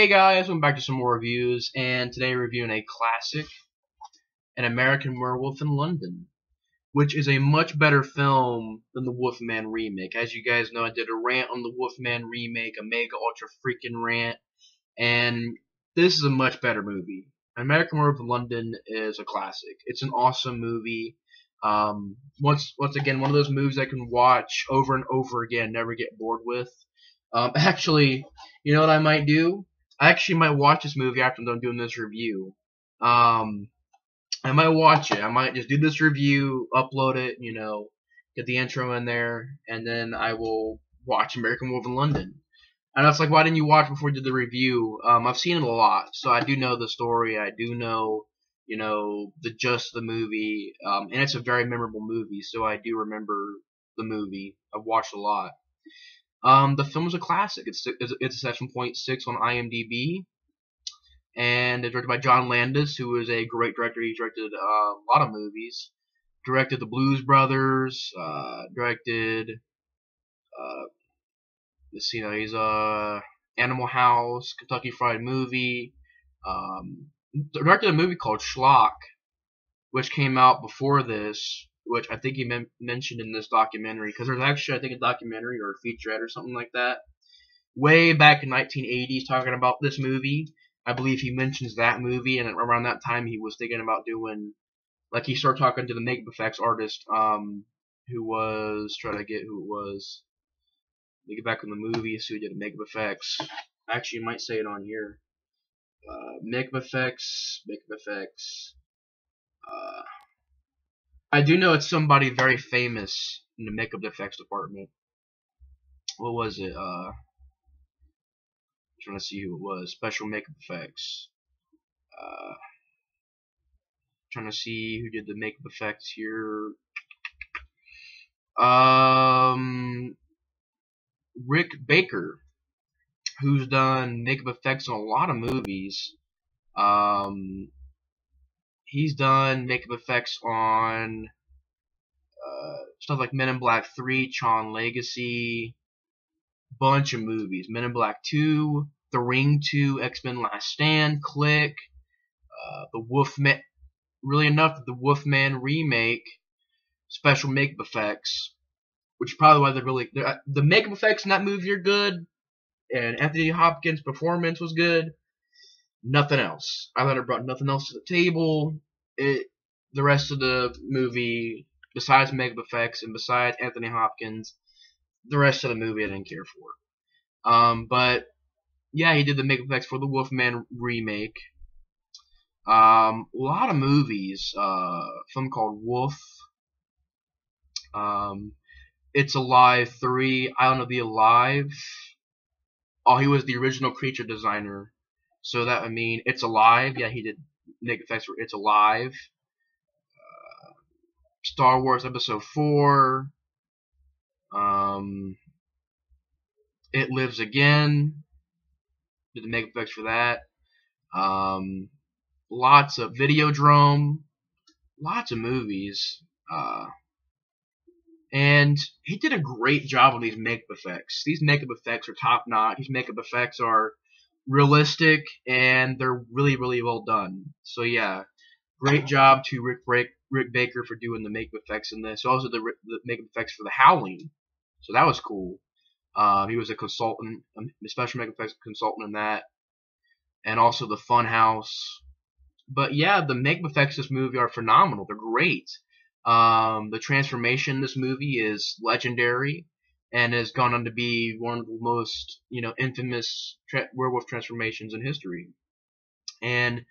Hey guys, welcome back to some more reviews, and today we're reviewing a classic, An American Werewolf in London, which is a much better film than the Wolfman remake. As you guys know, I did a rant on the Wolfman remake, a mega ultra freaking rant, and this is a much better movie. An American Werewolf in London is a classic. It's an awesome movie. Once again, one of those movies I can watch over and over again, never get bored with. Actually, you know what I might do? I actually might watch this movie after I'm done doing this review. I might watch it. I might just do this review, upload it, get the intro in there, and then I will watch American Werewolf in London. And it's like, why didn't you watch before you did the review? I've seen it a lot, so I do know the story. I do know, the gist of the movie, and it's a very memorable movie, so I do remember the movie. I've watched a lot. The film is a classic. It's a 7.6 on IMDb, and it's directed by John Landis, who is a great director. He directed a lot of movies. Directed The Blues Brothers. Directed let's see, he's Animal House, Kentucky Fried Movie. Directed a movie called Schlock, which came out before this, which I think he mentioned in this documentary, because there's actually, I think, a documentary or a featurette or something like that way back in 1980s talking about this movie. I believe he mentions that movie, and around that time he was thinking about doing, like, he started talking to the makeup effects artist, who was trying to get who it was. Let me get back in the movie, so he did makeup effects. Actually, you might say it on here. Makeup effects. I do know it's somebody very famous in the makeup effects department. What was it? Trying to see who it was. Special makeup effects. Trying to see who did the makeup effects here. Rick Baker, who's done makeup effects on a lot of movies. He's done makeup effects on stuff like Men in Black 3, Tron Legacy, bunch of movies. Men in Black 2, The Ring 2, X-Men Last Stand, Click, the Wolfman. Really enough, the Wolfman remake, special makeup effects, which is probably why the makeup effects in that movie are good, and Anthony Hopkins' performance was good. Nothing else. I thought it brought nothing else to the table. The rest of the movie, besides makeup effects and besides Anthony Hopkins, the rest of the movie I didn't care for. But yeah, he did the makeup effects for the Wolfman remake. A lot of movies. A film called Wolf. It's Alive 3. Island of the Alive. Oh, he was the original creature designer. So that would mean It's Alive. Yeah, he did makeup effects for It's Alive. Star Wars Episode 4. It Lives Again. Did the makeup effects for that. Lots of Videodrome. Lots of movies. And he did a great job on these makeup effects. These makeup effects are top notch. These makeup effects are realistic, and they're really, really well done. So yeah, great job to Rick Baker for doing the makeup effects in this. Also the makeup effects for The Howling, so that was cool. He was a consultant, a special makeup effects consultant in that, and also the Funhouse. But yeah, the makeup effects in this movie are phenomenal. They're great. The transformation in this movie is legendary, and has gone on to be one of the most, infamous werewolf transformations in history. And,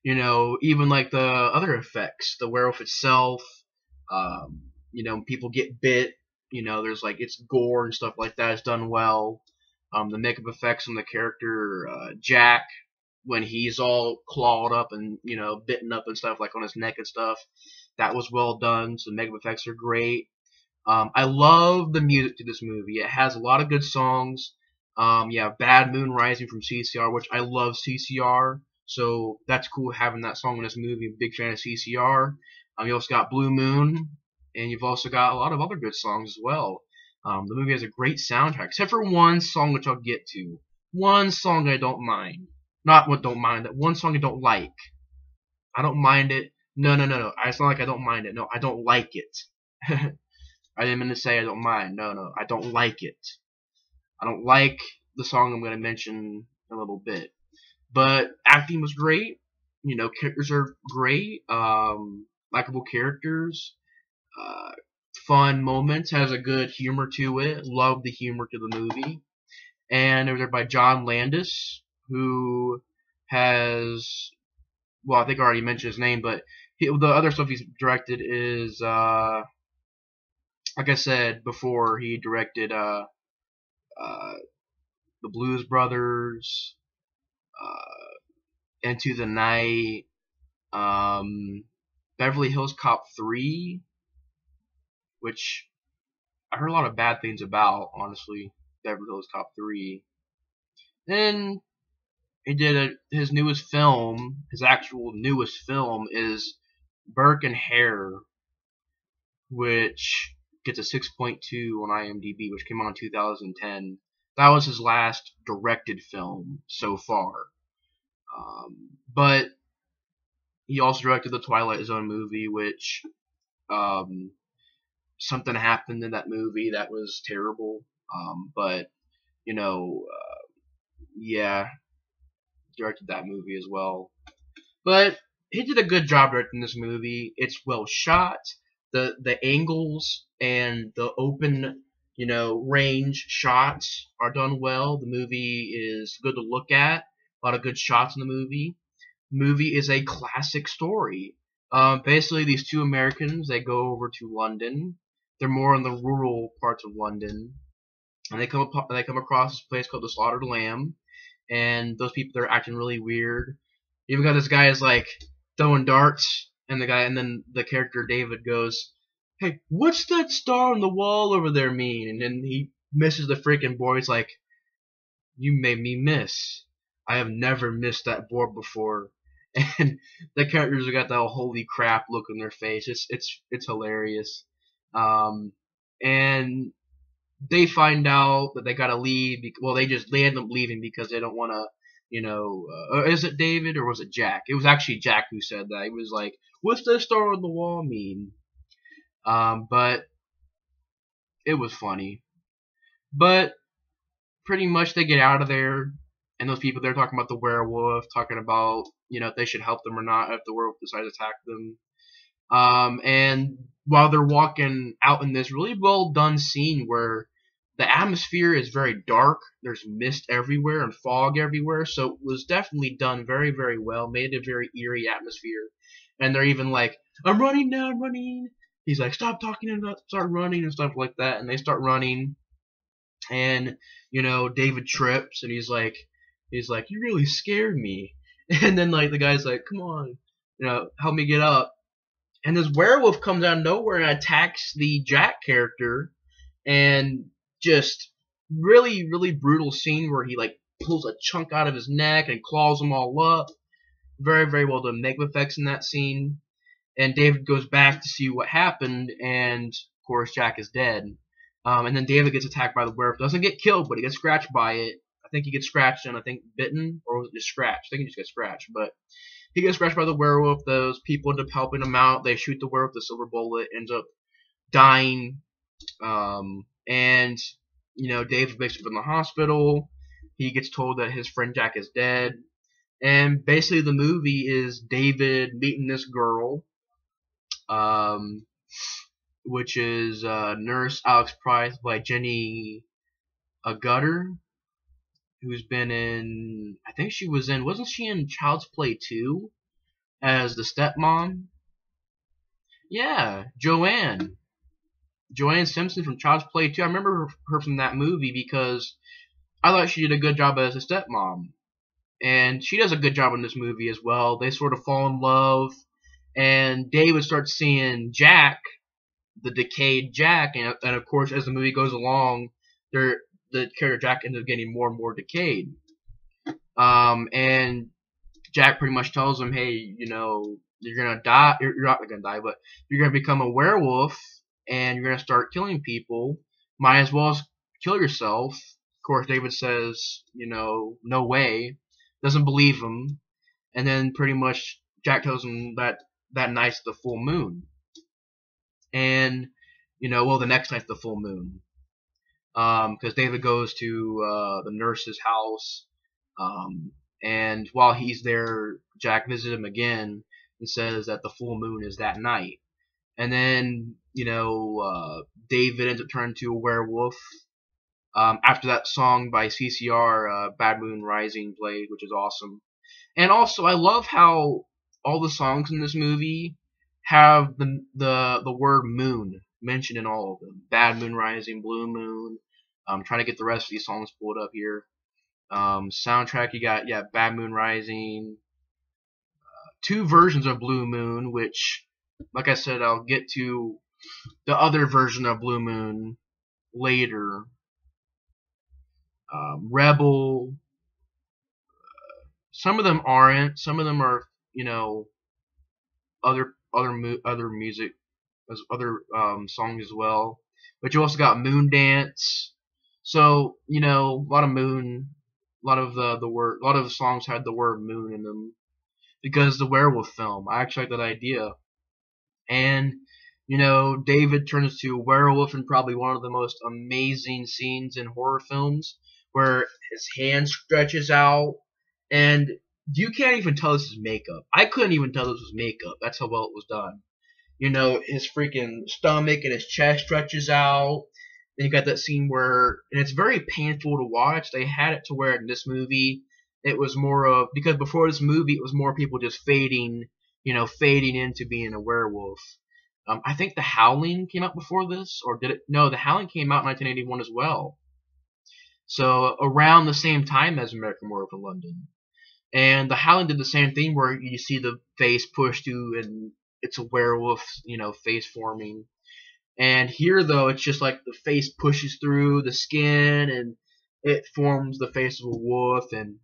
even like the other effects, the werewolf itself, people get bit, there's like, it's gore and stuff like that is done well. The makeup effects on the character, Jack, when he's all clawed up and, bitten up and stuff, like on his neck and stuff, that was well done. So the makeup effects are great. I love the music to this movie. It has a lot of good songs. Bad Moon Rising from CCR, which I love CCR, so that's cool having that song in this movie. I'm a big fan of CCR. You also got Blue Moon, and you've also got a lot of other good songs as well. The movie has a great soundtrack, except for one song which I'll get to. One song I don't mind. Not what don't mind. That one song I don't like. I don't mind it. No, no, no, no. It's not like I don't mind it. No, I don't like it. I didn't mean to say I don't mind. No, no, I don't like it. I don't like the song I'm going to mention in a little bit. But acting was great. You know, characters are great. Likable characters. Uh, Fun moments. Has a good humor to it. Love the humor to the movie. And it was directed by John Landis, who has, well, I think I already mentioned his name, but the other stuff he's directed is, like I said before, he directed uh, the Blues Brothers, Into the Night, Beverly Hills Cop 3, which I heard a lot of bad things about, honestly. Beverly Hills Cop 3. Then he did his newest film, his actual newest film is Burke and Hare, which gets a 6.2 on IMDb, which came out in 2010. That was his last directed film so far. But he also directed the Twilight Zone movie, which something happened in that movie that was terrible. But you know, yeah, directed that movie as well. But he did a good job directing this movie. It's well shot. The angles and the open, range shots are done well. The movie is good to look at. A lot of good shots in the movie. Movie is a classic story. Basically, these two Americans, they go over to London. They're more in the rural parts of London, and they come across this place called the Slaughtered Lamb, and those people, they're acting really weird. Even got this guy is like throwing darts, and then the character David goes, "Hey, what's that star on the wall over there mean?" And then he misses the freaking board. He's like, "You made me miss. I have never missed that board before." And the characters have got that holy crap look on their face. It's hilarious. And they find out that they gotta leave. Well, they end up leaving because they don't want to. Is it David or was it Jack? It was actually Jack who said that. He was like, "What's that star on the wall mean?" But it was funny. But pretty much they get out of there, and those people they're talking about the werewolf, talking about if they should help them or not if the werewolf decides to attack them. And while they're walking out in this really well done scene where the atmosphere is very dark, there's mist everywhere and fog everywhere, so it was definitely done very, very well, made a very eerie atmosphere. And they're even like, "I'm running now, I'm running." He's like, "Stop talking and start running," and stuff like that, and they start running. And David trips, and he's like, "You really scared me." And then like the guy's like, "Come on, help me get up." And this werewolf comes out of nowhere and attacks the Jack character, and just really, really brutal scene where he like pulls a chunk out of his neck and claws them all up. Very, very well done makeup effects in that scene. And David goes back to see what happened, and of course Jack is dead. And then David gets attacked by the werewolf. Doesn't get killed, but he gets scratched by it. I think he gets scratched and I think bitten, or was it just scratched? I think he just gets scratched, but he gets scratched by the werewolf. Those people end up helping him out. They shoot the werewolf. The silver bullet ends up dying. And David wakes up in the hospital. He gets told that his friend Jack is dead. And basically the movie is David meeting this girl, which is Nurse Alex Price by Jenny Gutter, who's been in, I think she was in, wasn't she in Child's Play 2 as the stepmom? Yeah, Joanne Simpson from Child's Play 2. I remember her from that movie because I thought she did a good job as a stepmom. And she does a good job in this movie as well. They sort of fall in love, and David starts seeing Jack, the decayed Jack, and of course as the movie goes along, the character Jack ends up getting more and more decayed. And Jack pretty much tells him, "Hey, you're gonna die. You're not gonna die, but you're gonna become a werewolf, and you're gonna start killing people. Might as well kill yourself." Of course, David says, "No way." doesn't believe him, and then pretty much Jack tells him that that night's the full moon, and well, the next night's the full moon, because David goes to the nurse's house, and while he's there, Jack visits him again and says that the full moon is that night. And then, David ends up turning to a werewolf after that song by CCR, Bad Moon Rising, played, which is awesome. And also, I love how all the songs in this movie have the word moon mentioned in all of them. Bad Moon Rising, Blue Moon. I'm trying to get the rest of these songs pulled up here. Soundtrack, you got, Bad Moon Rising. Two versions of Blue Moon, which, like I said, I'll get to the other version of Blue Moon later. Rebel. Some of them aren't. Some of them are, other music, other songs as well. But you also got Moon Dance. So a lot of moon, a lot of the songs had the word moon in them because the werewolf film. I actually like that idea. And David turns to a werewolf in probably one of the most amazing scenes in horror films, where his hand stretches out, and you can't even tell this is makeup. I couldn't even tell this was makeup. That's how well it was done. His freaking stomach and his chest stretches out. Then you got that scene where, and it's very painful to watch. They had it to where in this movie, it was more of, because before this movie, it was more people just fading into being a werewolf. I think The Howling came out before this, or did it? No, The Howling came out in 1981 as well. So around the same time as American Werewolf in London. And The Howling did the same thing where you see the face pushed to, and it's a werewolf, face forming. And here, though, it's just like the face pushes through the skin, and it forms the face of a wolf, and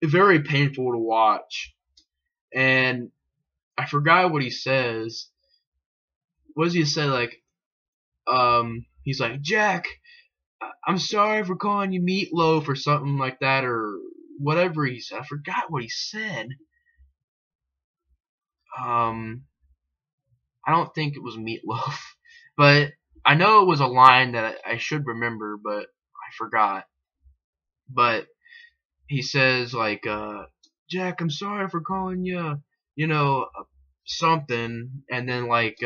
it's very painful to watch. And I forgot what he says. What does he say? Like, he's like, Jack, I'm sorry for calling you meatloaf or something like that, or whatever he said. I forgot what he said. I don't think it was meatloaf, but I know it was a line that I should remember, but I forgot. But he says like, Jack, I'm sorry for calling you, something, and then like,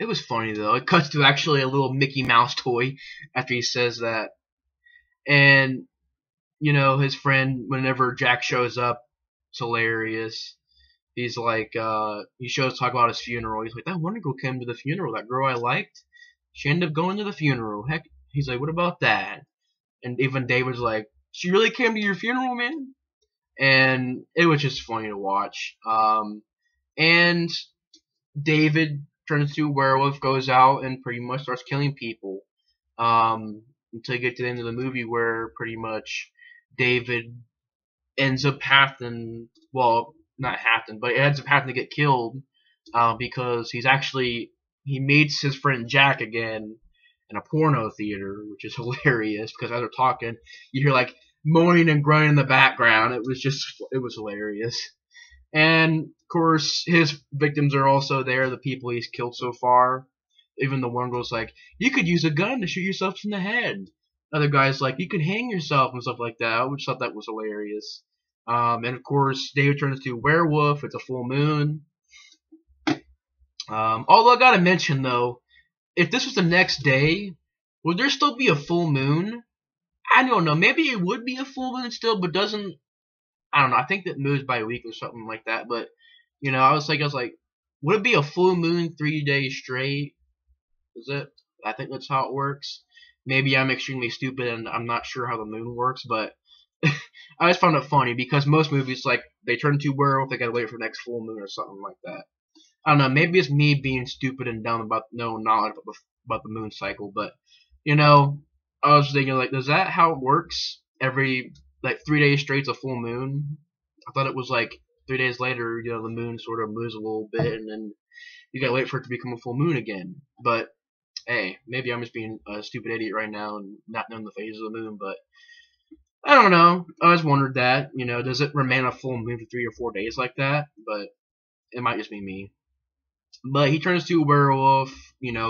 it was funny though. It cuts to actually a little Mickey Mouse toy after he says that. And, his friend, whenever Jack shows up, it's hilarious. He's like, he shows talk about his funeral. He's like, that one girl came to the funeral. That girl I liked, she ended up going to the funeral. Heck, he's like, what about that? And even David's like, she really came to your funeral, man? And it was just funny to watch. And David turns to a werewolf, goes out, and pretty much starts killing people. Until you get to the end of the movie where pretty much David ends up having, well, not having, but it ends up having to get killed because he meets his friend Jack again in a porno theater, which is hilarious because as they're talking, you hear like moaning and grunting in the background. It was hilarious. And of course, his victims are also there, the people he's killed so far. Even the one girl's like, you could use a gun to shoot yourself in the head. Other guy's like, you could hang yourself and stuff like that. I just thought that was hilarious. And of course, David turns to a werewolf. It's a full moon. Although I gotta mention though, if this was the next day, would there still be a full moon? I don't know. Maybe it would be a full moon still, but doesn't. I don't know. I think that moves by a week or something like that. But I was like, would it be a full moon 3 days straight? Is it? I think that's how it works. Maybe I'm extremely stupid and I'm not sure how the moon works, but I just found it funny because most movies, like, they turn into werewolf, they gotta wait for the next full moon or something like that. I don't know, maybe it's me being stupid and dumb about no knowledge about the moon cycle, but, I was thinking, like, is that how it works? Every, 3 days straight's a full moon? I thought it was, 3 days later, the moon sort of moves a little bit and then you gotta wait for it to become a full moon again. But Hey, maybe I'm just being a stupid idiot right now and not knowing the phases of the moon, but I don't know. I always wondered that. Does it remain a full moon for 3 or 4 days like that? But it might just be me. But he turns to a werewolf.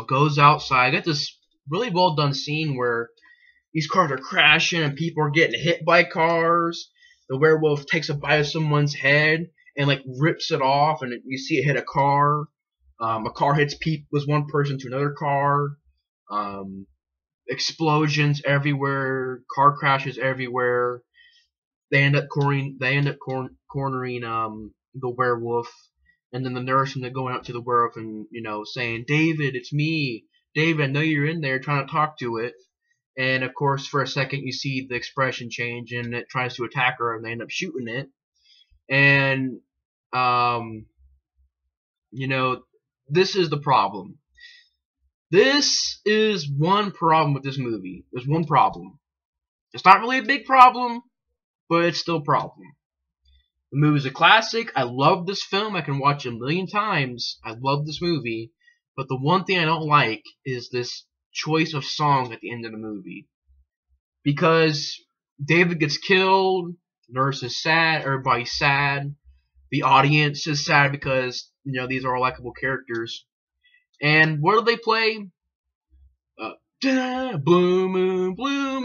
Goes outside. Got this really well done scene where these cars are crashing and people are getting hit by cars. The werewolf takes a bite of someone's head and like rips it off, and you see it hit a car. A car hits was one person to another car. Um, Explosions everywhere. Car crashes everywhere. They end up cornering the werewolf, and then the nurse and they're going up to the werewolf and saying, "David, it's me. David, I know you're in there," trying to talk to it. And of course, for a second, you see the expression change, and it tries to attack her, and they end up shooting it. And this is the problem. This is one problem with this movie. There's one problem. It's not really a big problem, but it's still a problem. The movie's a classic. I love this film. I can watch it a million times. I love this movie. But the one thing I don't like is this choice of songs at the end of the movie. Because David gets killed, Nurse is sad, everybody's sad, the audience is sad because, these are all likable characters. And what do they play? Blue moon, bang,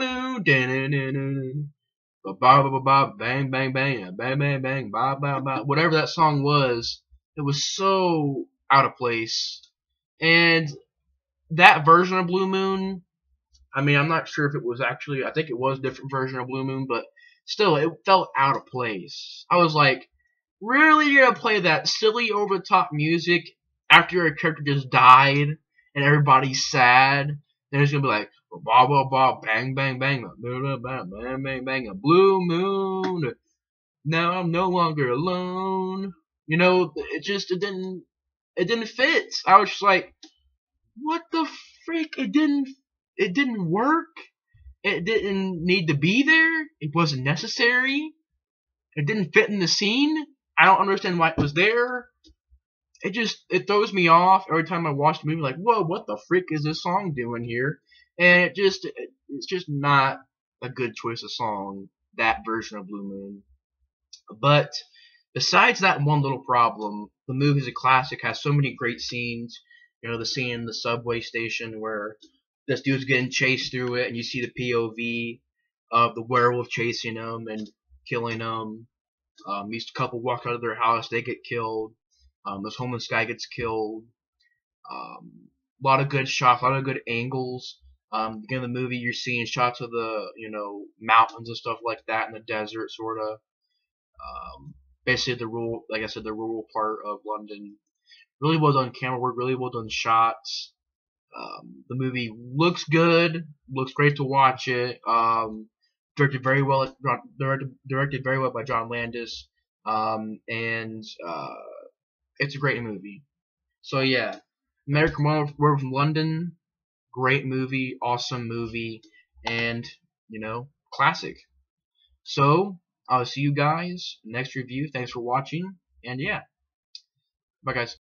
bang, bang, bang, bang, bang, ba, ba, ba. Whatever that song was, it was so out of place. And that version of Blue Moon, I mean, I'm not sure if it was actually, I think it was a different version of Blue Moon, but still, it felt out of place. I was like, really, you're gonna play that silly, over-the-top music after your character just died and everybody's sad? And it's gonna be like, ba ba ba, bang bang bang, bang bang bang bang, a blue moon. Now I'm no longer alone. It didn't fit. I was just like, what the freak? It didn't work. It didn't need to be there. It wasn't necessary. It didn't fit in the scene. I don't understand why it was there. It throws me off every time I watch the movie. Like, whoa, what the frick is this song doing here? And it's just not a good choice of song, that version of Blue Moon. But besides that one little problem, the movie is a classic. Has so many great scenes. The scene in the subway station where this dude's getting chased through it, and you see the POV of the werewolf chasing him and killing him. These couple walk out of their house, they get killed. This homeless guy gets killed. A lot of good shots, a lot of good angles. Beginning of the movie, you're seeing shots of the mountains and stuff like that in the desert, sort of. Basically, like I said, the rural part of London. Really well done camera work, really well done shots. The movie looks good, looks great to watch it. Directed very well by John Landis, and it's a great movie. So yeah, American Werewolf from London, great movie, awesome movie, and classic. So I'll see you guys next review. Thanks for watching, and yeah, bye guys.